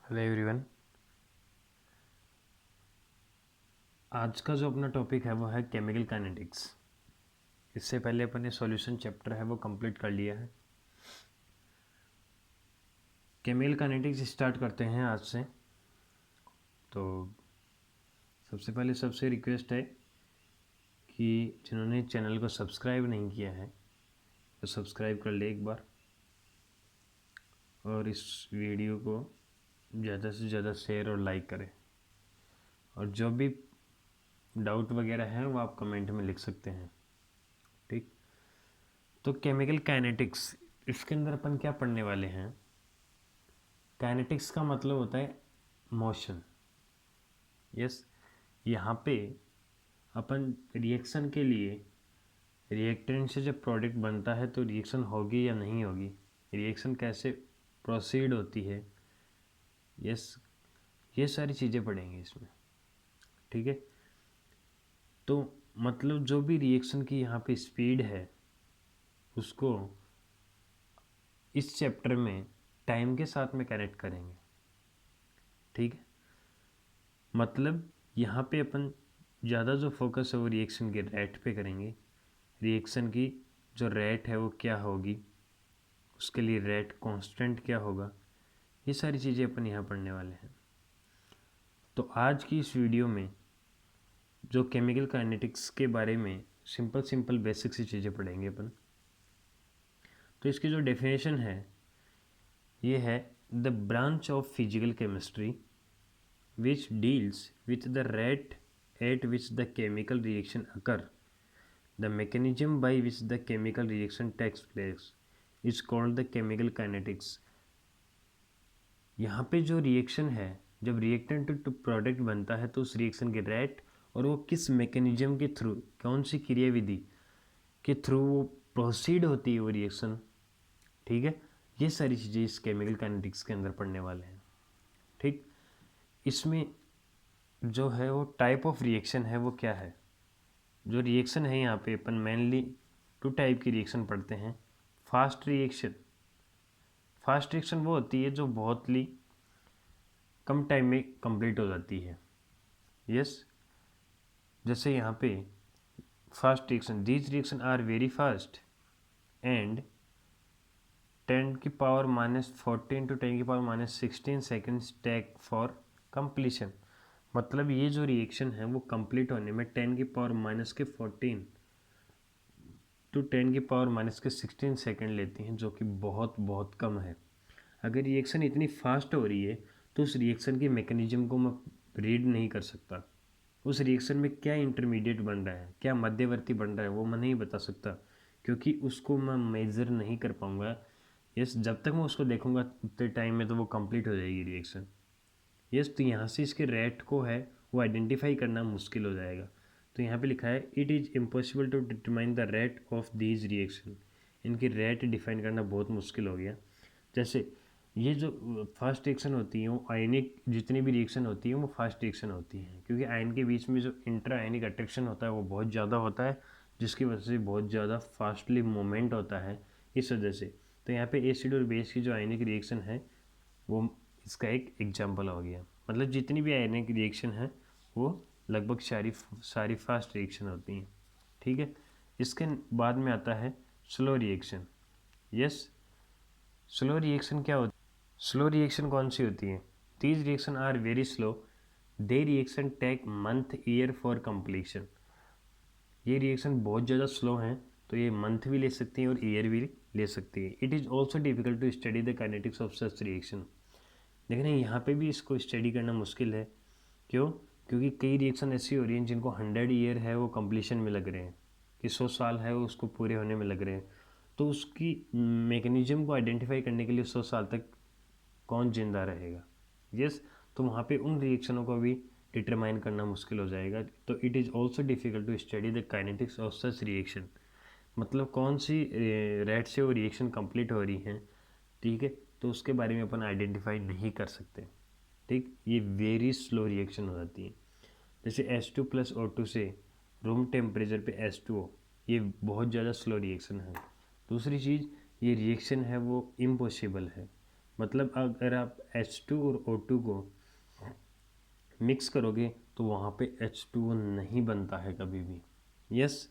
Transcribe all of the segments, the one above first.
Hello everyone. आज का जो अपना टॉपिक है वो है केमिकल काइनेटिक्स। इससे पहले अपन ने सॉल्यूशन चैप्टर है वो कंप्लीट कर लिया है। केमिकल काइनेटिक्स स्टार्ट करते हैं आज से। तो सबसे पहले सबसे रिक्वेस्ट है कि जिन्होंने चैनल को सब्सक्राइब नहीं किया है तो सब्सक्राइब कर ले एक बार, और इस वीडियो को ज़्यादा से ज़्यादा शेयर और लाइक करें। और जो भी डाउट वगैरह है वो आप कमेंट में लिख सकते हैं। ठीक, तो केमिकल काइनेटिक्स, इसके अंदर अपन क्या पढ़ने वाले हैं। काइनेटिक्स का मतलब होता है मोशन। यस, यहाँ पे अपन रिएक्शन के लिए रिएक्टेंट से जब प्रोडक्ट बनता है तो रिएक्शन होगी या नहीं होगी, रिएक्शन कैसे प्रोसीड होती है, यस, ये सारी चीज़ें पढ़ेंगे इसमें। ठीक है, तो मतलब जो भी रिएक्शन की यहाँ पे स्पीड है उसको इस चैप्टर में टाइम के साथ में कनेक्ट करेंगे। ठीक है, मतलब यहाँ पे अपन ज़्यादा जो फोकस है वो रिएक्शन के रेट पे करेंगे। रिएक्शन की जो रेट है वो क्या होगी, उसके लिए रेट कांस्टेंट क्या होगा, ये सारी चीज़ें अपन यहाँ पढ़ने वाले हैं। तो आज की इस वीडियो में जो केमिकल काइनेटिक्स के बारे में सिंपल बेसिक सी चीज़ें पढ़ेंगे अपन। तो इसकी जो डेफिनेशन है ये है the branch of physical chemistry which deals with the rate at which the chemical reaction occur. The mechanism by which the chemical reaction takes place is called the chemical kinetics. यहाँ पे जो reaction है, जब reactant to product बनता है तो उस reaction के रेट और वो किस मैकेनिज्म के थ्रू, कौन सी क्रियाविधि के थ्रू वो प्रोसीड होती है वो रिएक्शन। ठीक है, ये सारी चीज़ें इस केमिकल काइनेटिक्स के अंदर पढ़ने वाले हैं। ठीक, इसमें जो है वो टाइप ऑफ रिएक्शन है वो क्या है। जो रिएक्शन है यहाँ पे अपन मेनली टू टाइप की रिएक्शन पढ़ते हैं। फास्ट रिएक्शन, फास्ट रिएक्शन वो होती है जो बहुत ही कम टाइम में कंप्लीट हो जाती है। यस, जैसे यहाँ पे fast reaction, these reaction are very fast and 10⁻⁻14 to 10⁻⁻16 seconds take for completion. मतलब ये जो रिएक्शन है वो कंप्लीट होने में 10⁻⁻14 टू 10⁻⁻16 सेकेंड लेती हैं, जो कि बहुत बहुत कम है। अगर रिएक्शन इतनी फास्ट हो रही है तो उस रिएक्शन के मैकेनिज्म को मैं रीड नहीं कर सकता। उस रिएक्शन में क्या इंटरमीडिएट बन रहा है, क्या मध्यवर्ती बन रहा है, वो मैं नहीं बता सकता, क्योंकि उसको मैं मेज़र नहीं कर पाऊँगा। यस, जब तक मैं उसको देखूँगा उतने टाइम में तो वो कंप्लीट हो जाएगी रिएक्शन। यस, तो यहाँ से इसके रेट को है वो आइडेंटिफाई करना मुश्किल हो जाएगा। तो यहाँ पे लिखा है it is impossible to determine the rate of these reaction. इनकी रेट डिफाइन करना बहुत मुश्किल हो गया। जैसे ये जो फास्ट रिएक्शन होती है वो आयनिक, जितनी भी रिएक्शन होती है वो फास्ट रिएक्शन होती हैं, क्योंकि आयन के बीच में जो इंटर आयनिक अट्रैक्शन होता है वो बहुत ज़्यादा होता है, जिसकी वजह से बहुत ज़्यादा फास्टली मूवमेंट होता है इस वजह से। तो यहाँ पे एसिड और बेस की जो आयनिक रिएक्शन है वो इसका एक एग्जाम्पल हो गया। मतलब जितनी भी आयनिक रिएक्शन है वो लगभग सारी फास्ट रिएक्शन होती हैं। ठीक है, इसके बाद में आता है slow reaction. Yes, slow reaction क्या होती है, स्लो रिएक्शन कौन सी होती है। These reaction are very slow, they reaction take month year for completion. ये रिएक्शन बहुत ज़्यादा स्लो हैं, तो ये मंथ भी ले सकती हैं और ईयर भी ले सकती है। It is also difficult to study the kinetics of such reaction. लेकिन यहाँ पे भी इसको स्टडी करना मुश्किल है। क्यों? क्योंकि कई रिएक्शन ऐसी हो रही हैं जिनको 100 ईयर है वो कंप्लीशन में लग रहे हैं, कि 100 साल है वो उसको पूरे होने में लग रहे हैं। तो उसकी मेकनिज़म को आइडेंटिफाई करने के लिए 100 साल तक कौन जिंदा रहेगा। यस, तो वहाँ पे उन रिएक्शनों को भी डिटरमाइन करना मुश्किल हो जाएगा। तो it is also difficult to study the kinetics of such reaction. मतलब कौन सी रेट से वो रिएक्शन कंप्लीट हो रही हैं। ठीक है, तो उसके बारे में अपन आइडेंटिफाई नहीं कर सकते। ठीक, ये वेरी स्लो रिएक्शन हो जाती है। जैसे H2+O2 से रूम टेम्परेचर पे H2O, ये बहुत ज़्यादा स्लो रिएक्शन है। दूसरी चीज़, ये रिएक्शन है वो इम्पॉसिबल है। मतलब अगर आप H2 और O2 को मिक्स करोगे तो वहाँ पे H2O नहीं बनता है कभी भी। यस,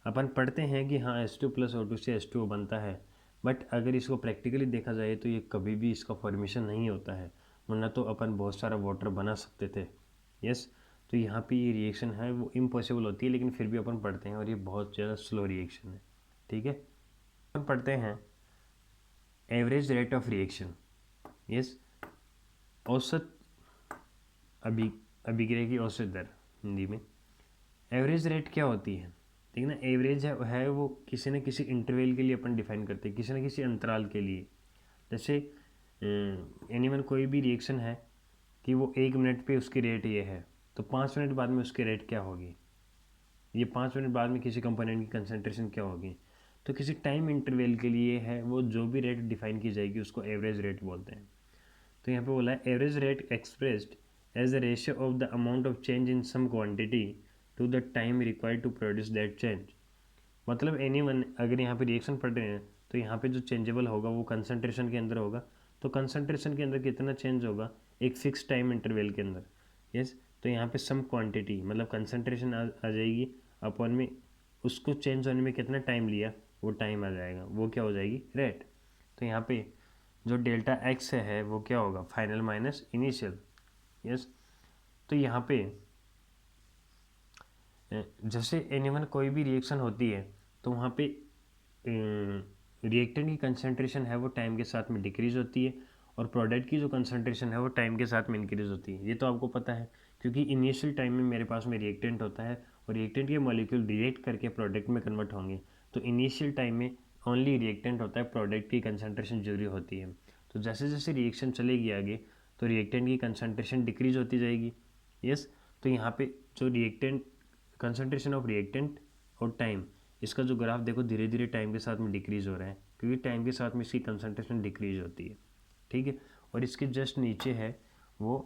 अपन पढ़ते हैं कि हाँ H2 प्लस O2 से H2O बनता है, बट अगर इसको प्रैक्टिकली देखा जाए तो ये कभी भी इसका फॉर्मेशन नहीं होता है, वरना तो अपन बहुत सारा वाटर बना सकते थे। यस, तो यहाँ पे ये रिएक्शन है वो इम्पॉसिबल होती है, लेकिन फिर भी अपन पढ़ते हैं और ये बहुत ज़्यादा स्लो रिएक्शन है। ठीक है, अपन पढ़ते हैं average rate of reaction. Yes, औसत अभिक्रिया की औसत दर हिंदी में। एवरेज रेट क्या होती है? ठीक ना, एवरेज है वो किसी न किसी इंटरवल के लिए अपन डिफाइन करते हैं, किसी न किसी अंतराल के लिए। जैसे एनीवन कोई भी रिएक्शन है कि वो 1 मिनट पे उसकी रेट ये है, तो 5 मिनट बाद में उसकी रेट क्या होगी, ये 5 मिनट बाद में किसी कंपोनेंट की कंसनट्रेशन क्या होगी। तो किसी टाइम इंटरवल के लिए है वो जो भी रेट डिफाइन की जाएगी उसको एवरेज रेट बोलते हैं। तो यहाँ पे बोला है average rate expressed as the ratio of the amount of change in some quantity to the time required to produce that change. मतलब एनीवन अगर यहाँ पे रिएक्शन पढ़ रहे हैं तो यहाँ पे जो चेंजेबल होगा वो कंसंट्रेशन के अंदर होगा, तो कंसंट्रेशन के अंदर कितना चेंज होगा एक फिक्स टाइम इंटरवल के अंदर। यस, तो यहाँ पे सम क्वांटिटी मतलब कंसंट्रेशन आ जाएगी अपॉन में उसको चेंज होने में कितना टाइम लिया वो टाइम आ जाएगा, वो क्या हो जाएगी रेट। तो यहाँ पे जो डेल्टा एक्स है वो क्या होगा फाइनल माइनस इनिशियल। यस, तो यहाँ पे जैसे एनीवन कोई भी रिएक्शन होती है तो वहाँ पे रिएक्टेंट की कंसंट्रेशन है वो टाइम के साथ में डिक्रीज होती है और प्रोडक्ट की जो कंसंट्रेशन है वो टाइम के साथ में इंक्रीज होती है। ये तो आपको पता है क्योंकि इनिशियल टाइम में मेरे पास में रिएक्टेंट होता है और रिएक्टेंट के मॉलिक्यूल रिएक्ट करके प्रोडक्ट में कन्वर्ट होंगे, तो इनिशियल टाइम में ओनली रिएक्टेंट होता है, प्रोडक्ट की कंसंट्रेशन जरूरी होती है। तो जैसे जैसे रिएक्शन चलेगी आगे तो रिएक्टेंट की कंसंट्रेशन डिक्रीज होती जाएगी। यस, तो यहाँ पे जो रिएक्टेंट कंसंट्रेशन ऑफ रिएक्टेंट और टाइम, इसका जो ग्राफ देखो धीरे धीरे टाइम के साथ में डिक्रीज हो रहा है क्योंकि टाइम के साथ में इसकी कंसंट्रेशन डिक्रीज होती है। ठीक है, और इसके जस्ट नीचे है वो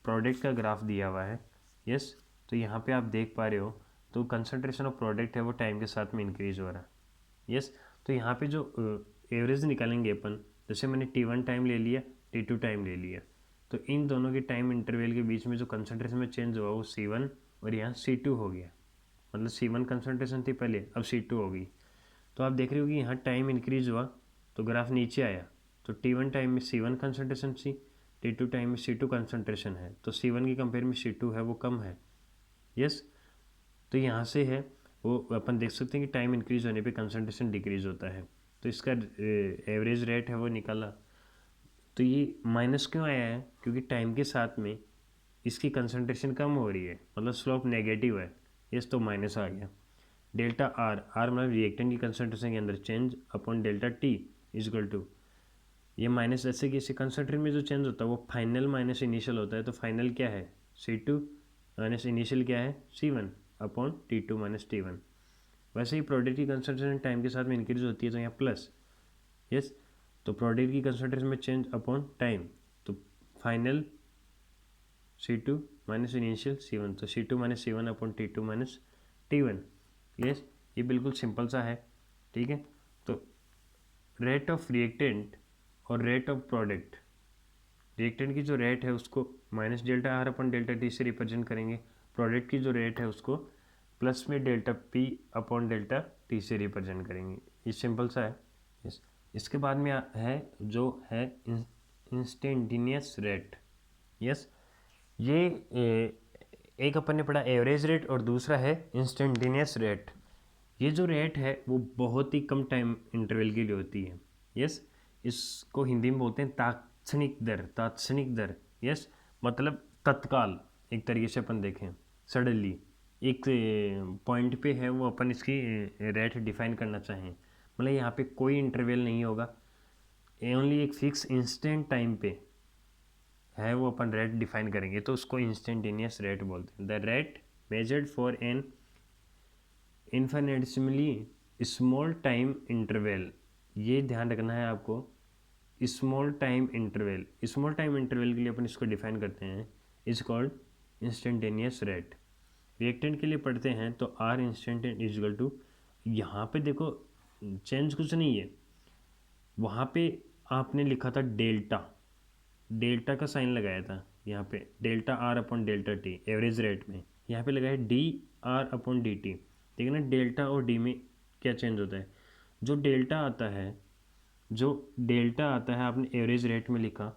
प्रोडक्ट का ग्राफ दिया हुआ है। यस, तो यहाँ पे आप देख पा रहे हो तो कंसंट्रेशन ऑफ प्रोडक्ट है वो टाइम के साथ में इंक्रीज हो रहा है। यस, तो यहाँ पे जो एवरेज निकालेंगे अपन, जैसे मैंने T1 टाइम ले लिया, T2 टाइम ले लिया, तो इन दोनों के टाइम इंटरवल के बीच में जो कंसंट्रेशन में चेंज हुआ वो C1 और यहाँ C2 हो गया। मतलब C1 कंसंट्रेशन थी पहले, अब C2 हो गई। तो आप देख रहे हो कि यहाँ टाइम इंक्रीज हुआ तो ग्राफ नीचे आया, तो T1 टाइम में C1 कंसंट्रेशन थी, T2 टाइम में C2 कंसंट्रेशन है, तो C1 की कंपेयर में C2 है वो कम है। यस, तो यहाँ से है वो अपन देख सकते हैं कि टाइम इंक्रीज होने पे कंसंट्रेशन डिक्रीज होता है, तो इसका एवरेज रेट है वो निकाला। तो ये माइनस क्यों आया है, क्योंकि टाइम के साथ में इसकी कंसंट्रेशन कम हो रही है, मतलब स्लोप नेगेटिव है। यस, तो माइनस आ गया। डेल्टा आर, आर मतलब रिएक्टेंट की कंसंट्रेशन के अंदर change upon delta T equal to ये माइनस, जैसे कि इसे कंसंट्रेशन में जो चेंज होता है वो फाइनल माइनस इनिशियल होता है, तो फाइनल क्या है C2 माइनस इनिशियल क्या है C1 upon T2 minus T1। वैसे ही प्रोडक्ट की कंसंट्रेशन टाइम के साथ में इंक्रीज होती है तो यहाँ प्लस। यस, तो प्रोडक्ट की कंसंट्रेशन में चेंज अपॉन टाइम, तो final C2 minus initial C1, तो C2 minus C1 upon T2 minus T1। Yes, ये बिल्कुल सिंपल सा है। ठीक है, तो रेट ऑफ रिएक्टेंट और रेट ऑफ प्रोडक्ट, रिएक्टेंट की जो रेट है उसको माइनस डेल्टा आर अपन डेल्टा टी से रिप्रेजेंट करेंगे, प्रोडक्ट की जो रेट है उसको प्लस में delta P upon delta T से रिप्रेजेंट करेंगे। ये सिंपल सा है। यस, इसके बाद में है जो है इंस्टेंटेनियस रेट। यस, ये एक अपन ने पढ़ा एवरेज रेट और दूसरा है इंस्टेंटेनियस रेट। ये जो रेट है वो बहुत ही कम टाइम इंटरवल के लिए होती है। यस, इसको हिंदी में बोलते हैं तात्क्षणिक दर, तात्क्षणिक दर। यस, मतलब तत्काल, एक तरीके से अपन देखें सडनली एक पॉइंट पे है वो अपन इसकी रेट डिफाइन करना चाहें, मतलब यहाँ पे कोई इंटरवल नहीं होगा, ओनली एक फिक्स इंस्टेंट टाइम पे है वो अपन रेट डिफाइन करेंगे, तो उसको इंस्टेंटेनियस रेट बोलते हैं। The rate measured for an infinitesimally small time interval, ये ध्यान रखना है आपको, small time interval, small time interval के लिए अपन इसको डिफाइन करते हैं is called instantaneous rate. Reactant के लिए पढ़ते हैं तो आर इंस्टेंटेन इजल टू, यहाँ पे देखो चेंज कुछ नहीं है, वहाँ पे आपने लिखा था डेल्टा, डेल्टा का साइन लगाया था यहाँ पे, delta R upon delta T average rate में, यहाँ पे लगाया D R upon D T. ठीक है ना, डेल्टा और डी में क्या चेंज होता है, जो डेल्टा आता है, जो डेल्टा आता है आपने एवरेज रेट में लिखा,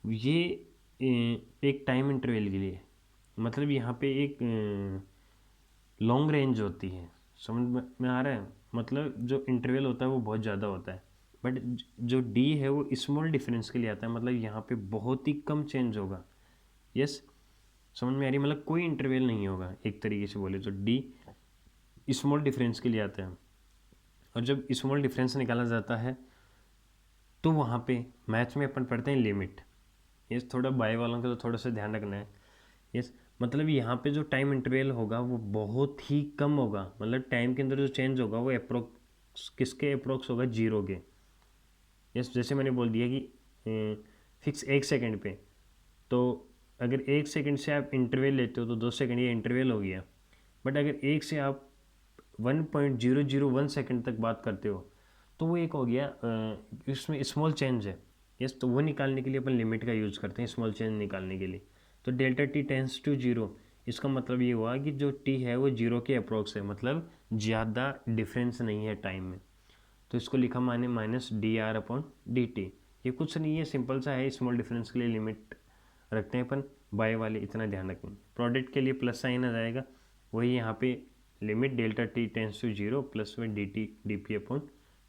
ये एक टाइम इंटरवल के लिए, मतलब यहाँ पे एक लॉन्ग रेंज होती है, समझ में आ रहा है, मतलब जो इंटरवल होता है वो बहुत ज़्यादा होता है, बट जो डी है वो स्मॉल डिफरेंस के लिए आता है, मतलब यहाँ पे बहुत ही कम चेंज होगा। यस, समझ में आ रही है, मतलब कोई इंटरवल नहीं होगा, एक तरीके से बोले तो डी स्मॉल डिफरेंस के लिए आता है। और जब स्मॉल डिफरेंस निकाला जाता है तो वहाँ पे मैथ्स में अपन पढ़ते हैं लिमिट। यस, थोड़ा बाय वालों का तो थोड़ा सा ध्यान रखना है। यस, मतलब यहाँ पे जो टाइम इंटरवल होगा वो बहुत ही कम होगा, मतलब टाइम के अंदर जो चेंज होगा वो अप्रोक्स किसके अप्रोक्स होगा, जीरो के। यस, जैसे मैंने बोल दिया कि फिक्स 1 सेकंड पे, तो अगर 1 सेकंड से आप इंटरवल लेते हो तो 2 सेकंड ये इंटरवल हो गया, बट अगर एक से आप 1.001 सेकंड तक बात करते हो तो वो एक हो गया, इसमें स्मॉल चेंज है। यस, तो वो निकालने के लिए अपन लिमिट का यूज़ करते हैं स्मॉल चेंज निकालने के लिए। तो delta T tends to zero, इसका मतलब ये हुआ कि जो टी है वो जीरो के अप्रोक्स है, मतलब ज़्यादा डिफरेंस नहीं है टाइम में। तो इसको लिखा माने minus D R upon D T. ये कुछ नहीं है, सिंपल सा है, स्मॉल डिफरेंस के लिए लिमिट रखते हैं अपन, बाय वाले इतना ध्यान रखेंगे। प्रोडक्ट के लिए प्लस साइन आ जाएगा, वही यहाँ पे limit delta T tends to zero plus में D T D P upon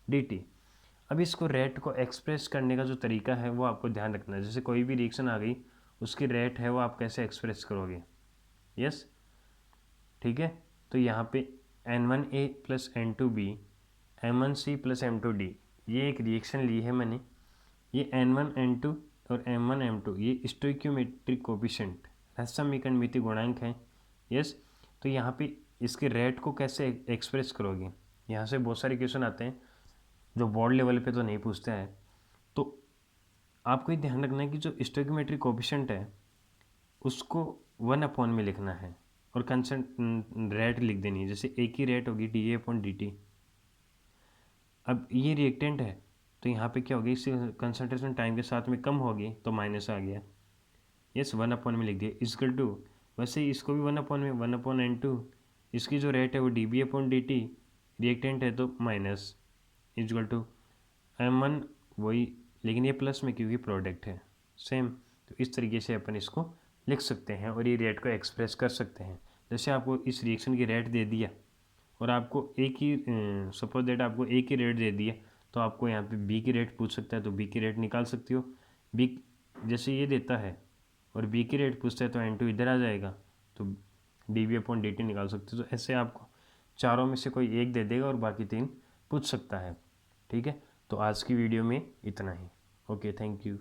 D T. अब इसको रेट को एक्सप्रेस करने का जो तरीका है वो आपको ध्यान रखना है। जैसे कोई भी रिएक्शन आ गई, उसकी रेट है वो आप कैसे एक्सप्रेस करोगे। यस, ठीक है, तो यहाँ पे N1A plus N2B M1C plus M2D, ये एक रिएक्शन ली है मैंने, ये N1 N2 और M1 M2 ये स्टोइक्योमेट्रिक कोफिशिएंट समीकरण गुणांक हैं। यस, तो यहाँ पे इसके रेट को कैसे एक्सप्रेस करोगे, यहाँ से बहुत सारे क्वेश्चन आते हैं जो बोर्ड लेवल पे तो नहीं पूछते हैं। तो आपको ये ध्यान रखना है कि जो स्टोइक्योमेट्रिक कोफिशिएंट है उसको 1 अपॉन में लिखना है और कंसंट रेट लिख देनी है, जैसे एक ही रेट होगी D A upon D T. अब ये रिएक्टेंट है तो यहाँ पे क्या होगी, इससे कंसंट्रेशन टाइम के साथ में कम होगी तो माइनस आ गया। यस, 1 अपॉन में लिख दिया इजकल टू, वैसे ही इसको भी 1 अपॉन में 1/N2, इसकी जो रेट है वो D B upon D T, reactant है तो माइनस इजकल टू M1 वही, लेकिन ये प्लस में क्योंकि प्रोडक्ट है सेम। तो इस तरीके से अपन इसको लिख सकते हैं और ये रेट को एक्सप्रेस कर सकते हैं। जैसे आपको इस रिएक्शन की रेट दे दिया और आपको एक ही सपोज दैट आपको एक ही रेट दे दिया, तो आपको यहाँ पे बी की रेट पूछ सकता है तो बी की रेट निकाल सकती हो। बी जैसे ये देता है और बी की रेट पूछता है तो N2 इधर आ जाएगा, तो D B upon D T निकाल सकते हो। तो ऐसे आपको चारों में से कोई एक दे देगा और बाकी 3 पूछ सकता है। ठीक है, तो आज की वीडियो में इतना ही। Okay, thank you.